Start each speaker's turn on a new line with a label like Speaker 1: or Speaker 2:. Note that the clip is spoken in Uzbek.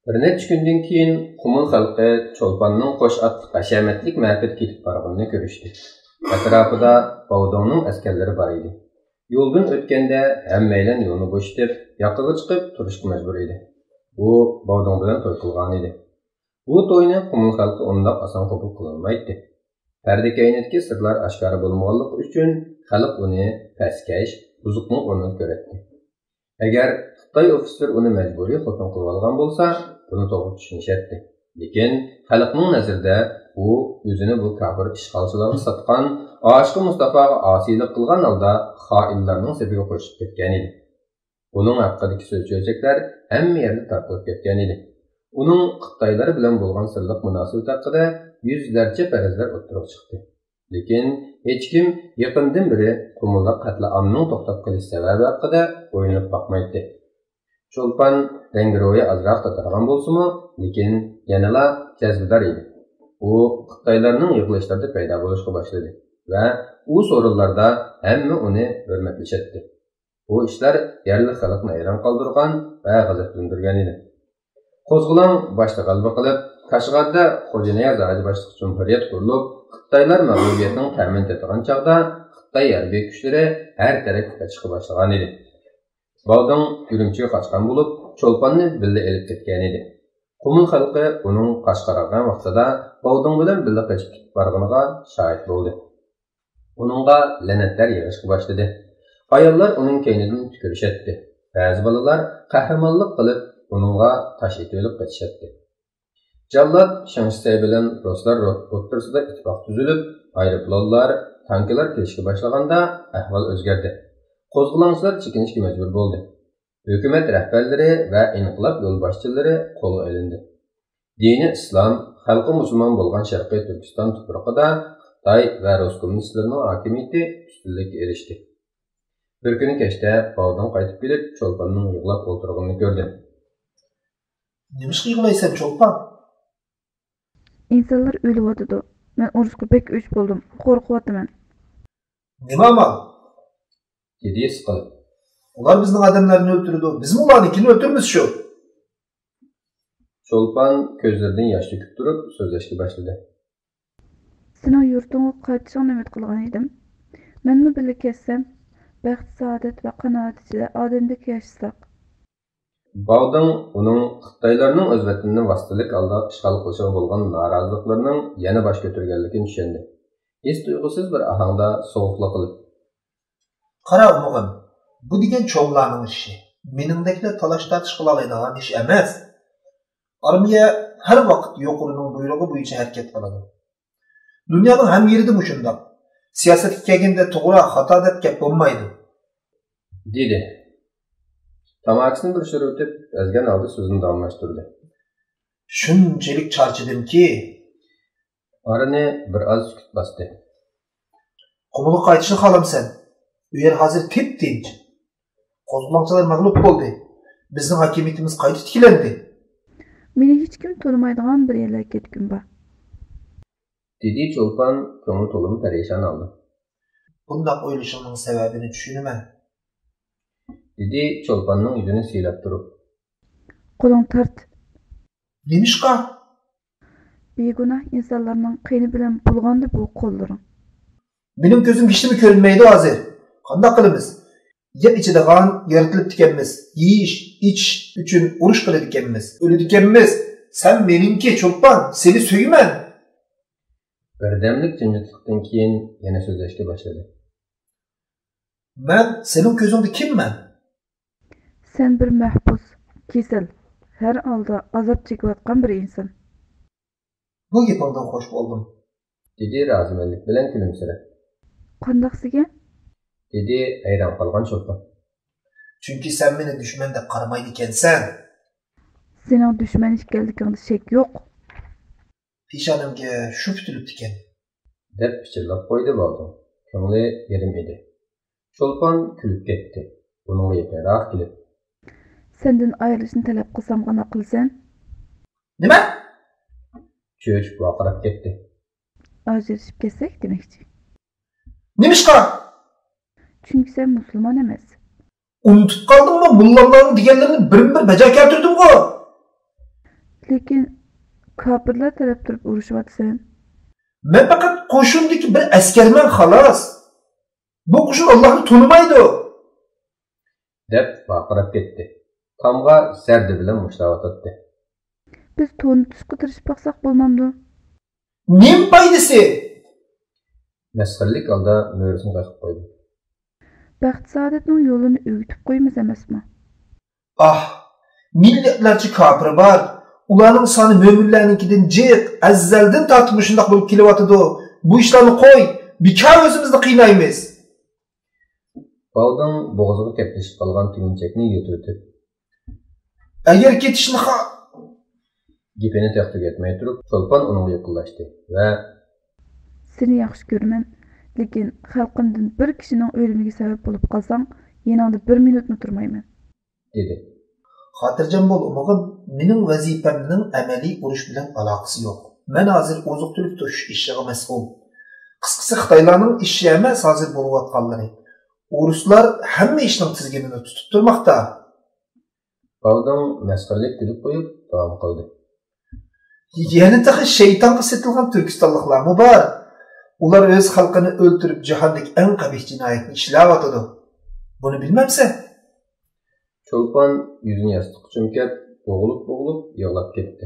Speaker 1: Bir necha kundan keyin Qumul xalqi Cho'lponning qo'sh otliq hashamatlik ma'badga ketib borganini ko'rishdi. Atrofida Bog'donning askarlari bor edi. Yo'ldan o'tganda hammaylar yo'lni bo'shatib, yoqaga chiqib turishga majbur edi. Bu Bog'don bilan to'y qilgan edi. Bu to'yni Qumul xalqi undoq oson qabul qilolmaydi. Parda kaynidagi sirlar oshkora bo'lmaganligi uchun xalq uni pastkash, buzuqning o'rnini ko'radi. Agar Xitoy ofitser uni majburiy xotin qilib olgan bo'lsa, buni to'g'ri tushunishadi. Lekin xalqning nazarida u o'zini bu kafir ishg'olchilarga sotgan, Oshiq Mustafaga osiylik qilgan holda xoinlarning safiga qo'shib ketgan edi. Uning haqidagi so'z-so'zaklar hamma yerda tarqalib ketgan edi. Uning Xitoylar bilan bo'lgan sirliq munosabat haqida yuzlarcha farazlar o'tirib chiqdi. Lekin hech kim yaqindan beri Qumulda qatl-omning to'xtab qolish sababi haqida o'ylab boqmaydi. Cho'lpon rangi-ro'yi azroq tatargan bo'lsa-mu, lekin yanala jazbdor edi. U Xitoylarning yig'ilishlarida paydo bo'lishga boshladi va u so'rinlarda hamma uni hurmatlashadi. Bu ishlar yerli xalqni hayron qoldirgan va g'azablantirgan edi. Qo'zg'olon boshda g'alaba qilib, Kashgarda Xo'janiyaz Aji boshliq Jumhuriyat qurilib, Xitoylar mag'lubiyatining ta'min etilgan chog'da Xitoy harbiy kuchlari har tarafga chiqa boshlagan edi. Bog'don Urumchiga qochgan bo'lib, Cho'lponni birga elib ketgan edi. Qumul xalqi uning Qashqargan vaqtida Bog'don bilan birga qochib ketib borganiga shohid bo'ldi. Uningga la'natlar yig'ishga boshladi. Ayollar uning keynidan tükürishadi. Ba'zi bolalar qahramonlik qilib uningga tosh etib qochishadi. Jallod Shansay bilan Ruslar o'rtasida ittifoq tuzilib, aeroplanlar, tanklar kelishga boshlaganda ahvol o'zgardi. Qo'zg'olonchilar chekinishga majbur bo'ldi. Hukumat rahbarlari va inqilob yo'lboshchilari qo'lga olindi. Dini islom, xalqi musulmon bo'lgan Sharqiy Turkiston tuprog'ida Xitoy va Rus kommunistlarining hokimiyati ustunlikka erishdi. Bir kuni kechda Bog'don qaytib kelib, Cho'lponning yig'lab o'tirganini ko'rdi.
Speaker 2: Nima yig'laysan, Cho'lpon?
Speaker 3: İnsanlar o'lyapti. Men urushga bek o'ch bo'ldim. Qo'rqyapman.
Speaker 2: Nima amal?
Speaker 1: Dedi siqilib.
Speaker 2: Ular bizning odamlarni o'ldirdi. Biz ularnikini o'ldirmiz shu.
Speaker 1: Cho'lpon ko'zlaridan yosh to'kib turib so'zlashga boshladi.
Speaker 3: Sening yurtingga qaytishni umid qilgan edim. Menmi birga ketsam, baxt, saodat va qanoat ichida odamdek yashasak.
Speaker 1: Bog'don uning Xitoylarning o'z vatanini vaqtlik holda ishg'ol qilishga bo'lgan noroziliklarining yana bosh ko'targanligini tushundi. His tuyg'usiz bir ohangda sovuqlik qilib.
Speaker 2: Qara o'g'lim, bu degan cho'g'larning ishi. Meningdeklar talash tartish qila oladigan ish emas. Armiya har vaqt yuqorining buyrug'i bo'yicha harakat qiladi. Dunyoning ham yerida bu shundoq. Siyosatga kelganda to'g'ri xato deb gap bo'lmaydi.
Speaker 1: Dedi. Tamakisini bir o'tib, azgan oldi so'zini davomlashtirdi.
Speaker 2: Shunchalik charchadimki,
Speaker 1: Arini bir oz sukut bosdi.
Speaker 2: Qumulga qaytishni xohlamsan. U yer hozir tip-tinch. Qo'zg'olonchilar mag'lub bo'ldi. Bizning hokimiyatimiz qayta tiklandi.
Speaker 3: Meni hech kim tanımaydigan bir yerlarga ketkim bor.
Speaker 1: Dedi Cho'lpon ko'ngli to'lib parishon oldi.
Speaker 2: Bundoq o'ylashimning sababini tushunaman.
Speaker 1: Dedi Cho'lponning yuzini siylab turib.
Speaker 3: Qo'ling tart.
Speaker 2: Nimishqa?
Speaker 3: Begunoh insonlarning qiyni bilan bo'lganda bu qo'llaring.
Speaker 2: Mening ko'zim hech nima ko'rinmaydi hozir. Qanday qilamiz? Yer ichida g'an yaratilib ekanmiz. Yeyish, ichish uchun urush qiladi ekanmiz. O'ladi ekanmiz. Sen meningki Cho'lpon, seni suyman.
Speaker 1: Birdamlik jimjitlikdan keyin yana so'zlashga boshladi.
Speaker 2: Men sening ko'zingda kimman?
Speaker 3: Sen bir mahbus, kesel, her alda azob chekayotgan bir inson.
Speaker 2: Bu gapingdan xush bo'ldim.
Speaker 1: Dedi rozimanlik bilan kulimsirab.
Speaker 3: Qandaqsiga?
Speaker 1: Dedi hayron qolgan Cho'lpon.
Speaker 2: Chunki sen meni dushman deb qaramaydi ekansan.
Speaker 3: Sening dushman ekanligingda shak yo'q.
Speaker 2: Peshonamga shu putilibdi ekan.
Speaker 1: Deb pichirlab qo'ydi Bog'don. Ko'ngli yerim edi. Cho'lpon kulib ketdi. Uning yaqinroq kelib.
Speaker 3: Senden ayrılışını talep qilsam qana qilsan?
Speaker 2: Nima?
Speaker 1: Cho'chib vaqirab ketdi.
Speaker 3: Ajrashib ketsak demakchi.
Speaker 2: Nimishqa?
Speaker 3: Chunki sen musulmon emas.
Speaker 2: Unutib qoldimmi? Mullalarning deganlarini bir-bir bajo keltirdim-ku.
Speaker 3: lekin kofirlar taraf turib urushyapsan.
Speaker 2: Men faqat qo'shindagi bir askarman xolos. Bu qo'shin Allohni tonimaydi.
Speaker 1: deb baqirib ketdi. Tomga zardi bilan mushlayotdi.
Speaker 3: Biz tonutishga tirishib baqsaq bo'lmamdi?
Speaker 2: Nim foydasi?
Speaker 1: Masxarlik holda mo'risini qaqib qo'ydi.
Speaker 3: Baxt saodatning yo'lini o'gitib qo'ymiz emasmi?
Speaker 2: Ah, millatlarcha kofir bor. Ularning soni mo'minlarnikidan jiq, azaldan tortib shundoq bo'lib kelyotidi. Bu ishlarni qo'y, bekor o'zimizni qiynaymiz.
Speaker 1: Balding bo'g'ziga teplashib qolgan tugunchakni yutirdi.
Speaker 2: Agar ketishni
Speaker 1: Gapini tugatmay turib, Cho'lpon unga yaqinlashdi va
Speaker 3: Seni yaxshi ko'raman, lekin xalqimdan bir kishining o'limiga sabab bo'lib qolsang, yaningda 1 minutni turmayman,
Speaker 1: dedi.
Speaker 2: Xotirjam bo'l, o'g'lim. Mening vazifamning amaliy urush bilan aloqasi yo'q. Men hozir oziq-tulik to'shish ishiga mas'ul. Qisqasi Xitoylarning ishi emas hozir bo'layotganlari. Ruslar hamma ishning tizginini tutib turmoqda.
Speaker 1: Balding masxaralik kulib qo'yib davom qildi.
Speaker 2: Yana taxi shaytonga setilgan Turkistonliklarmi bor. Ular o'z xalqini o'ldirib jahondagi eng qabih jinoyatni ishlayotdi. Buni bilmabsan?
Speaker 1: Cho'lpon yuzini yostiqqa cho'mkab, bo'g'ilib yig'lab ketdi.